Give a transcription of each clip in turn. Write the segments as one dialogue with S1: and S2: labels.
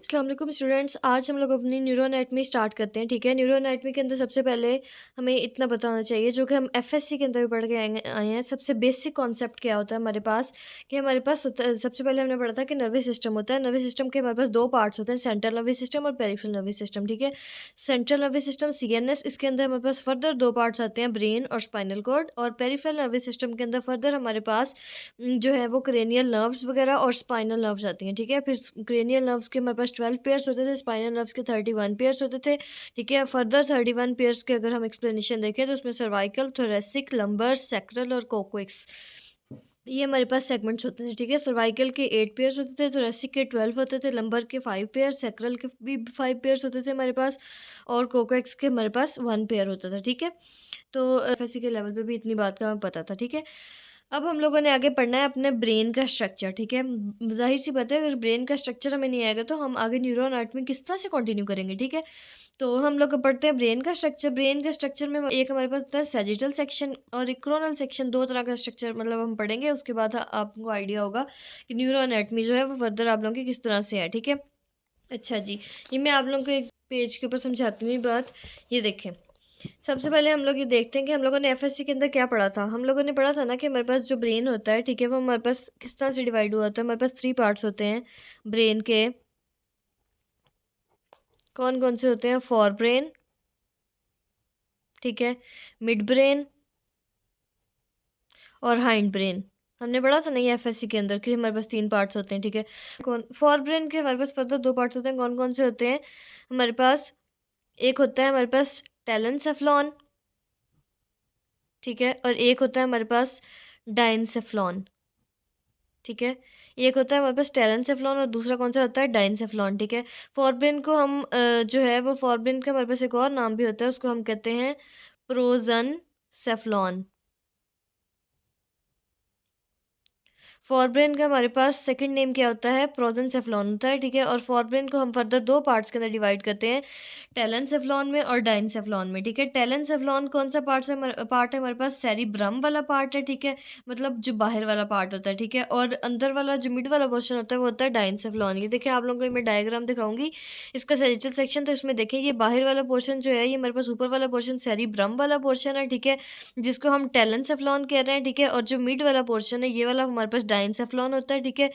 S1: अस्सलाम वालेकुम स्टूडेंट्स। आज हम लोग अपनी न्यूरो एनाटमी स्टार्ट करते हैं। ठीक है, न्यूरो एनाटमी के अंदर सबसे पहले हमें इतना बताना चाहिए जो कि हम एफएससी के अंदर भी पढ़ के आए हैं। सबसे बेसिक कॉन्सेप्ट क्या होता है हमारे पास कि हमारे पास सबसे पहले हमने पढ़ा था कि नर्वस सिस्टम होता है। नर्वस सिस्टम के हमारे पास दो पार्ट्स होते हैं, सेंट्रल नर्वस सिस्टम और पेरिफेरल नर्वस सिस्टम। ठीक है, सेंट्रल नर्वस सिस्टम सीएनएस, इसके अंदर हमारे पास फर्दर दो पार्ट्स आते हैं, ब्रेन और स्पाइनल कॉर्ड। और पेरिफेरल नर्वस सिस्टम के अंदर फर्दर हमारे पास जो है वो क्रेनियल नर्व्स वगैरह और स्पाइनल नर्व्स आती हैं। ठीक है, फिर क्रेनियल नर्व्स के हमारे पास 12 पेयर्स होते थे, स्पाइनल नर्व्स के 31 पेयर्स होते थे। ठीक है, फर्दर 31 पेयर्स के अगर हम एक्सप्लेनेशन देखें तो उसमें सर्वाइकल, थोरेसिक, लंबर, सैक्रल और कोक्विक्स, ये हमारे पास सेगमेंट्स होते थे। ठीक है, सर्वाइकल के 8 पेयर्स होते थे, थोरेसिक के 12 होते थे, लंबर के 5 पेयर्स, सैक्रल के भी 5 पेयर्स होते थे हमारे पास, और कोक्विक्स के हमारे पास 1 पेयर होता था। ठीक है, तो एफएससी के लेवल पे भी इतनी बात का हमें पता था। ठीक है, अब हम लोगों ने आगे पढ़ना है अपने ब्रेन का स्ट्रक्चर। ठीक है, ज़ाहिर सी बात है अगर ब्रेन का स्ट्रक्चर हमें नहीं आएगा तो हम आगे न्यूरो एनाटॉमी किस तरह से कंटिन्यू करेंगे। ठीक है, तो हम लोग पढ़ते हैं ब्रेन का स्ट्रक्चर। ब्रेन के स्ट्रक्चर में एक हमारे पास होता है सैजिटल सेक्शन और एक कोरोनल सेक्शन, दो तरह का स्ट्रक्चर मतलब हम पढ़ेंगे। उसके बाद आपको आइडिया होगा कि न्यूरो एनाटॉमी जो है वो फर्दर आप लोगों की किस तरह से है। ठीक है, अच्छा जी, ये मैं आप लोगों को एक पेज के ऊपर समझाती हूँ ये बात। ये देखें, सबसे पहले हम लोग ये देखते हैं कि हम लोगों ने एफएससी के अंदर क्या पढ़ा था। हम लोगों ने पढ़ा था ना कि हमारे पास जो ब्रेन होता है, ठीक है, वो हमारे पास किस तरह से डिवाइड हुआ होता है। हमारे पास 3 पार्ट्स होते हैं ब्रेन के। कौन कौन से होते हैं? फॉर ब्रेन, ठीक है, मिड ब्रेन और हाइंड ब्रेन। हमने पढ़ा था ना ये एफएससी के अंदर कि हमारे पास 3 पार्ट्स होते हैं। ठीक है, कौन फॉर ब्रेन के हमारे पास फर्दर 2 पार्ट्स होते हैं। कौन कौन से होते हैं हमारे पास? एक होता है हमारे पास टेलेनसेफ्लॉन, ठीक है, और एक होता है हमारे पास डाइनसेफ्लॉन। ठीक है, एक होता है हमारे पास टेलेनसेफ्लॉन और दूसरा कौन सा होता है? डाइनसेफ्लॉन। ठीक है, फॉरब्रेन को हम जो है वो फॉरब्रेन का हमारे पास एक और नाम भी होता है, उसको हम कहते हैं प्रोजन सेफ्लॉन। फॉरब्रेन का हमारे पास सेकंड नेम क्या होता है? प्रोजेनसेफ्लॉन होता है। ठीक है, और फॉरब्रेन को हम फर्दर दो पार्ट्स के अंदर डिवाइड करते हैं, टेलेनसेफ्लॉन में और डाइनसेफ्लॉन में। ठीक है, टेलेनसेफ्लॉन कौन सा पार्ट है हमारे पास? सेरिब्रम वाला पार्ट है। ठीक है, मतलब जो बाहर वाला पार्ट होता है। ठीक है, और अंदर वाला जो मिड वाला पोर्शन होता है वो होता है डाइनसेफ्लॉन। ये देखिए आप लोगों को मैं डायग्राम दिखाऊंगी इसका सेजिटल सेक्शन। तो इसमें देखें ये बाहर वाला पोर्शन जो है ये हमारे पास ऊपर वाला पोर्शन सेरिब्रम वाला पोर्शन है। ठीक है, जिसको हम टेलेनसेफ्लॉन कह रहे हैं। ठीक है, और जो मिड वाला पोर्शन है ये वाला हमारे पास डाइनसेफ्लॉन होता है। ठीक है,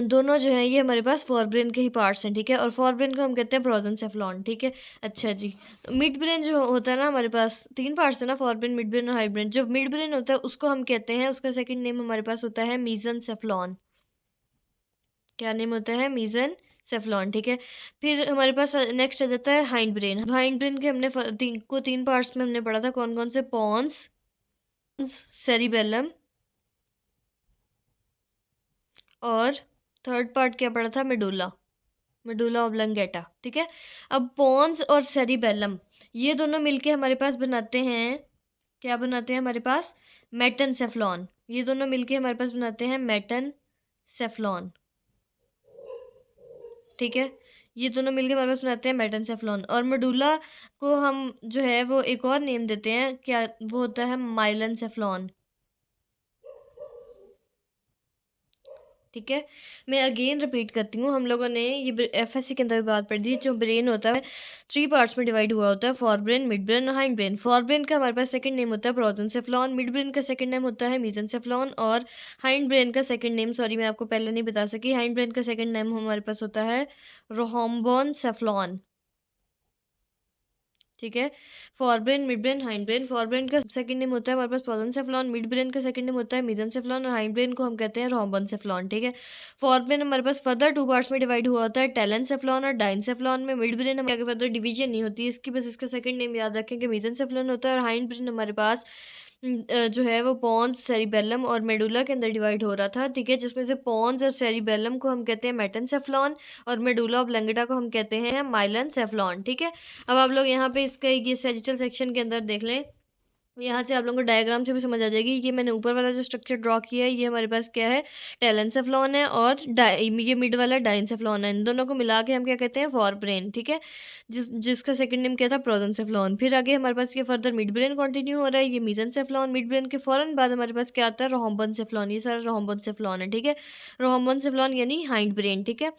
S1: दोनों जो है ये हमारे पास फोरब्रेन के ही पार्ट्स हैं। ठीक है, और फोरब्रेन को हम कहते हैं प्रोजेनसेफ्लॉन। ठीक है, अच्छा जी, मिड ब्रेन जो होता है ना हमारे पास 3 पार्ट्स है ना, फोरब्रेन, मिड ब्रेन और हाइड ब्रेन। जो मिड ब्रेन होता है उसको हम कहते हैं, उसका सेकंड नेम हमारे पास होता है मीजनसेफ्लॉन। क्या नेम होता है? मीजनसेफ्लॉन। ठीक है, फिर हमारे पास नेक्स्ट आ जाता है हाइंड ब्रेन। हाइंड ब्रेन के हमने 3 पार्ट्स में हमने पढ़ा था, कौन कौन से? पॉन्स, सेरिबेलम और थर्ड पार्ट क्या पढ़ा था? Medulla, medulla oblongata. ठीक है, अब पोन्स और सेरिबेलम ये दोनों मिलके हमारे पास बनाते हैं, क्या बनाते हैं हमारे पास? मेटनसेफ्लॉन। ये दोनों मिलके हमारे पास बनाते हैं मेटनसेफ्लॉन। ठीक है, ये दोनों मिलके हमारे पास बनाते हैं मेटनसेफ्लॉन। और मेडुला को हम जो है वो एक और नेम देते हैं, क्या वो होता है? माइलनसेफ्लॉन। ठीक है, मैं अगेन रिपीट करती हूँ, हम लोगों ने ये एफएससी के अंदर भी बात पढ़ी थी। जो ब्रेन होता है 3 पार्ट्स में डिवाइड हुआ होता है, फॉर ब्रेन, मिड ब्रेन और हाइंड ब्रेन। फॉर ब्रेन का हमारे पास सेकंड नेम होता है प्रोजेनसेफ्लॉन, मिड ब्रेन का सेकंड नेम होता है मीजनसेफ्लॉन, और हाइंड ब्रेन का सेकंड नेम, सॉरी मैं आपको पहले नहीं बता सकी, हाइंड ब्रेन का सेकंड नेम हमारे पास होता है रोहम्बोनसेफ्लॉन। ठीक है, for brain, mid brain, hind brain. For brain का सेकंड नेम होता है हमारे पास प्रोजेनसेफ्लॉन, मिड ब्रेन का सेकंड नेम होता है मीजनसेफ्लॉन और हाइंड ब्रेन को हम कहते हैं रोम्बनसेफ्लॉन। ठीक है, फॉर ब्रेन हमारे पास फर्दर 2 पार्ट्स में डिवाइड हुआ होता है, टेलेनसेफ्लॉन और डाइनसेफ्लॉन में। मिड ब्रेन हमारे आगे फर्दर डिवीजन नहीं होती है इसकी, बस इसका सेकंड नेम याद रखें कि मीजनसेफ्लॉन होता है। और हाइंड ब्रेन हमारे पास जो है वो पॉन्स, सेरिबेलम और मेडुला के अंदर डिवाइड हो रहा था। ठीक है, जिसमें से पॉन्स और सेरिबेलम को हम कहते हैं मेटनसेफ्लॉन और मेडुला ऑब्लंगेटा को हम कहते हैं माइलनसेफ्लॉन। ठीक है, अब आप लोग यहाँ पे इसका ये सैजिटल सेक्शन के अंदर देख लें, यहाँ से आप लोगों को डायग्राम से भी समझ आ जाएगी। ये मैंने ऊपर वाला जो स्ट्रक्चर ड्रॉ किया है, ये हमारे पास क्या है, टेलेंसेफ्लॉन है, और ये मिड वाला डाइंसेफ्लॉन है। इन दोनों को मिला के हम क्या कहते हैं, फॉर ब्रेन, ठीक है। जिसका सेकंड नेम क्या था, प्रोजेंसेफ्लॉन। फिर आगे हमारे पास ये फर्दर मिड ब्रेन कंटिन्यू हो रहा है, ये मीजेंसेफ्लॉन। मिड ब्रेन के फौरन बाद हमारे पास क्या आता है, रोहम्बेनसेफ्लॉन। ये सारा रोहम्बेनसेफ्लॉन है, ठीक है। रोहम्बेनसेफ्लॉन यानी हाइंड ब्रेन, ठीक है।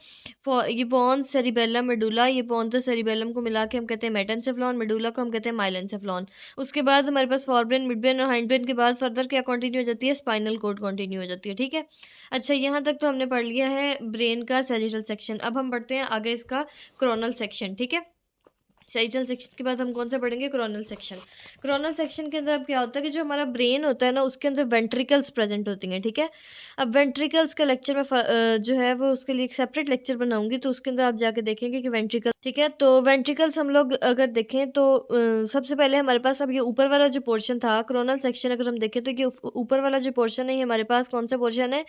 S1: ये पॉन्स सेरिबेलम मेडुला, ये पॉन्स सेरिबेलम को मिला के हम कहते हैं मेटेंसेफ्लॉन, मेडुला को हम कहते हैं माइलेंसेफ्लॉन। उसके बाद हमारे पास फोरब्रेन, मिडब्रेन और हाइंडब्रेन के बाद फर्दर क्या कंटिन्यू हो जाती है, स्पाइनल कोड कंटिन्यू हो जाती है, ठीक है। अच्छा, यहाँ तक तो हमने पढ़ लिया है ब्रेन का सैजिटल सेक्शन। अब हम पढ़ते हैं आगे इसका क्रोनल सेक्शन, ठीक है। सैजिटल सेक्शन के बाद हम कौन सा पढ़ेंगे, क्रोनल सेक्शन। क्रोनल सेक्शन के अंदर अब क्या होता है कि जो हमारा ब्रेन होता है ना, उसके अंदर वेंट्रिकल्स प्रेजेंट होती हैं, ठीक है। अब वेंट्रिकल्स का लेक्चर में जो है वो उसके लिए एक सेपरेट लेक्चर बनाऊंगी, तो उसके अंदर आप जाके देखेंगे कि वेंट्रिकल, ठीक है। तो वेंट्रिकल्स हम लोग अगर देखें तो सबसे पहले हमारे पास अब ये ऊपर वाला जो पोर्शन था, क्रोनल सेक्शन अगर हम देखें तो ये ऊपर वाला जो पोर्शन है, ये हमारे पास कौन सा पोर्शन है,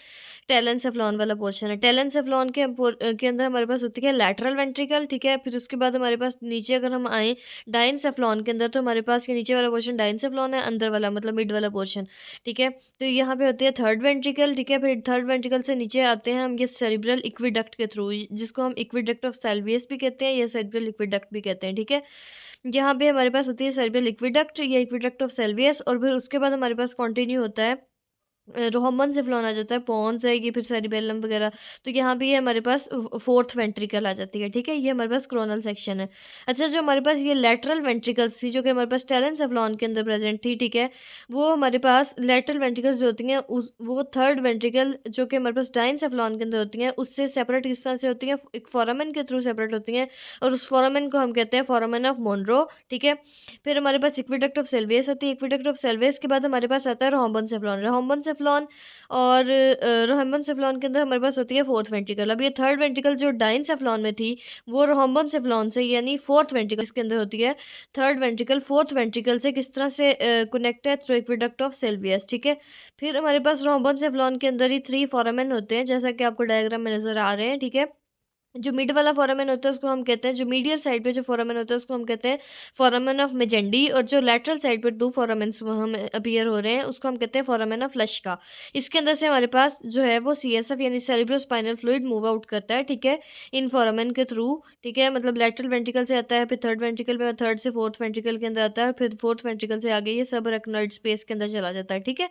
S1: टेलेंसेफ्लॉन वाला पोर्शन है। टेलेंसेफ्लॉन के अंदर हमारे पास होती है लैटरल वेंट्रिकल, ठीक है। फिर उसके बाद हमारे पास नीचे अगर हम आए डाइनसेफ्लॉन के अंदर, तो हमारे पास ये नीचे वाला पोर्शन डाइनसेफ्लॉन है, अंदर वाला मतलब मिड वाला पोर्शन, ठीक है। तो यहाँ पे होती है थर्ड वेंट्रिकल, ठीक है। फिर थर्ड वेंट्रिकल से नीचे आते हैं हम ये सेरिब्रल इक्विडक्ट के थ्रू, जिसको हम इक्विडक्ट ऑफ सेल्वियस भी कहते हैं या सेरिब्रल इक्विडक्ट भी कहते हैं, ठीक है। यहाँ पे हमारे पास होती है सेरिब्रल इक्विडक्ट या इक्विडक्ट ऑफ सेल्वियस, और फिर उसके बाद हमारे पास कंटिन्यू होता है रोहम्बेनसेफ्लॉन आ जाता है, पॉन्स है ये, फिर सेरिबेलम वगैरह। तो यहाँ पे ये हमारे पास फोर्थ वेंट्रिकल आ जाती है, ठीक है। ये हमारे पास क्रोनल सेक्शन है। अच्छा, जो हमारे पास ये लेटरल वेंट्रिकल्स थी, जो कि हमारे पास टेलेंसेफ्लॉन के अंदर प्रेजेंट थी, ठीक है। वो हमारे पास लेटरल वेंट्रिकल्स जो होती हैं, उस वो थर्ड वेंट्रिकल जो कि हमारे पास डाइनसेफ्लॉन के अंदर होती हैं, उससे सेपरेट किस तरह से होती हैं, एक फोरामेन के थ्रू सेपरेट होती हैं, और उस फोरामेन को हम कहते हैं फोरामेन ऑफ मोनरो, ठीक है। फिर हमारे पास इक्विडक्ट ऑफ सेल्वियस होती है। इक्विडक्ट ऑफ सेल्वियस के बाद हमारे पास आता है रोहम्बेनसेफ्लॉन। रोहम्बेनसेफ्लॉन और रोहम्बेनसेफ्लॉन के अंदर हमारे पास होती है फोर्थ वेंट्रिकल। अब ये थर्ड वेंट्रिकल जो डाइनसेफ्लॉन में थी, वो रोहम्बेनसेफ्लॉन से यानी फोर्थ वेंट्रिकल इसके अंदर होती है। थर्ड वेंट्रिकल फोर्थ वेंट्रिकल से किस तरह से कनेक्ट है, थ्रू इक्विडक्ट ऑफ सेल्वियस, ठीक है। फिर हमारे पास रोहम्बेनसेफ्लॉन के अंदर ही 3 फोरामेन होते हैं, जैसा कि आपको डायग्राम में नजर आ रहे हैं, ठीक है। जो मिड वाला फोरामेन होता है उसको हम कहते हैं, जो मीडियल साइड पे जो फोरामेन होता है उसको हम कहते हैं फोरामेन ऑफ मेजेंडी, और जो लेटरल साइड पे 2 फोरामेन्स हम अपीयर हो रहे हैं उसको हम कहते हैं फोरामेन ऑफ लश्का। इसके अंदर से हमारे पास जो है वो सीएसएफ यानी सेरिब्रोस्पाइनल फ्लूइड मूव आउट करता है, ठीक है, इन फोरामेन के थ्रू, ठीक है। मतलब लेटरल वेंट्रिकल से आता है, फिर थर्ड वेंट्रिकल में, थर्ड से फोर्थ वेंट्रिकल के अंदर आता है, और फिर फोर्थ वेंट्रिकल से आगे ये सब अरेक्नॉइड स्पेस के अंदर चला जाता है, ठीक है।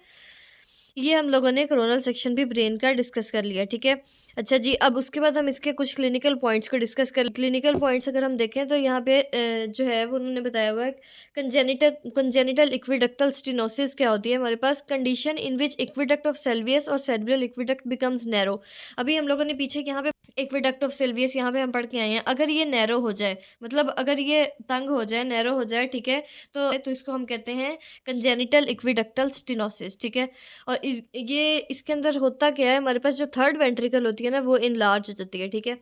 S1: ये हम लोगों ने कोरोनल सेक्शन भी ब्रेन का डिस्कस कर लिया, ठीक है। अच्छा जी, अब उसके बाद हम इसके कुछ क्लिनिकल पॉइंट्स को डिस्कस कर। क्लिनिकल पॉइंट्स अगर हम देखें तो यहाँ पे जो है वो उन्होंने बताया हुआ है, कंजेनिटल इक्विडक्टल स्टेनोसिस क्या होती है, हमारे पास कंडीशन इन विच इक्विडक्ट ऑफ सेल्वियस और सेरिब्रल इक्विडक्ट बिकम्स नैरो। अभी हम लोगों ने पीछे यहाँ पे इक्विडक्ट ऑफ सेल्वियस यहाँ पे हम पढ़ के आए हैं, अगर ये नैरो हो जाए, मतलब अगर ये तंग हो जाए, नैरो हो जाए, ठीक है, तो इसको हम कहते हैं कंजेनिटल इक्विडक्टल स्टेनोसिस, ठीक है। और इसके अंदर होता क्या है, हमारे पास जो थर्ड वेंट्रिकल होती है ना, वो इनलार्ज हो जाती है, ठीक है।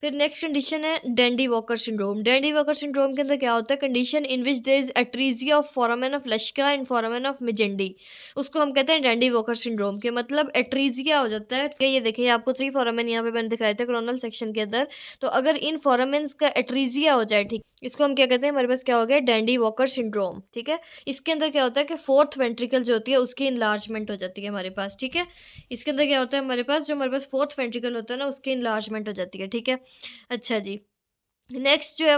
S1: फिर नेक्स्ट कंडीशन है Dandy Walker syndrome. Dandy Walker syndrome के अंदर क्या होता है, condition in which there is atresia of foramen of Luschka and foramen of Magendie. उसको हम कहते हैं डेंडी वॉकर सिंड्रोम के, मतलब एट्रीजिया हो जाता है, ठीक है। ये देखिए आपको 3 फोरामेन यहाँ पे मैंने दिखाए थे क्रोनल सेक्शन के अंदर। तो अगर इन फोरामेन्स का एट्रीजिया हो जाए, ठीक, इसको हम क्या कहते हैं, हमारे पास क्या हो गया, डेंडी वॉकर सिंड्रोम, ठीक है। इसके अंदर क्या होता है कि फोर्थ वेंट्रिकल जो होती है उसकी इनलार्जमेंट हो जाती है हमारे पास, ठीक है। इसके अंदर क्या होता है, हमारे पास जो हमारे पास फोर्थ वेंट्रिकल होता है ना, उसकी इनलार्जमेंट हो जाती है, ठीक है। अच्छा जी, नेक्स्ट जो है